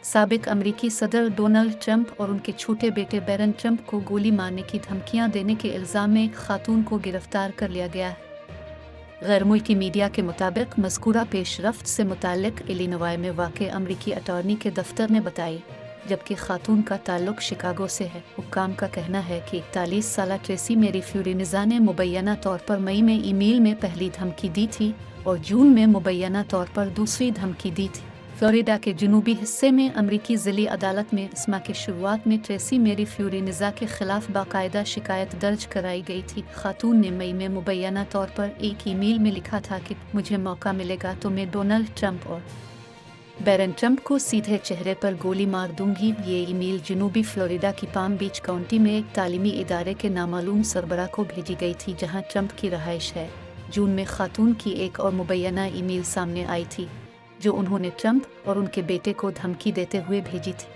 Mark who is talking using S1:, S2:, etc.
S1: साबिक अमरीकी सदर डोनाल्ड ट्रंप और उनके छोटे बेटे बैरन ट्रंप को गोली मारने की धमकियां देने के इल्ज़ाम में एक खातून को गिरफ्तार कर लिया गया है। गैर मुल्की मीडिया के मुताबिक मज़कूरा पेशरफ्त से मुताल्लिक़ इलिनॉय में वाक़े अमरीकी अटॉर्नी के दफ्तर ने बताई, जबकि खातून का ताल्लुक शिकागो से है। हुक्काम का कहना है कि 41 साला ट्रेसी मेरी फ्यूरिनिज़ा ने मुबैना तौर पर मई में ईमेल में पहली धमकी दी थी और जून में मुबैना तौर पर दूसरी धमकी दी थी। फ्लोरिडा के जनूबी हिस्से में अमरीकी ज़िली अदालत में इस माह की शुरुआत में ट्रेसी मेरी फ्यूरिनिज़ा के खिलाफ बाकायदा शिकायत दर्ज कराई गई थी। खातून ने मई में मुबैना तौर पर एक ईमेल में लिखा था कि मुझे मौका मिलेगा तो मैं डोनाल्ड ट्रंप और बैरन ट्रंप को सीधे चेहरे पर गोली मार दूंगी। ये ईमेल जनूबी फ्लोरिडा की पाम बीच काउंटी में एक तालीमी इदारे के नामालूम सरबराह को भेजी गई थी, जहां ट्रंप की रहाइश है। जून में खातून की एक और मुबैना ईमेल सामने आई थी, जो उन्होंने ट्रंप और उनके बेटे को धमकी देते हुए भेजी थी।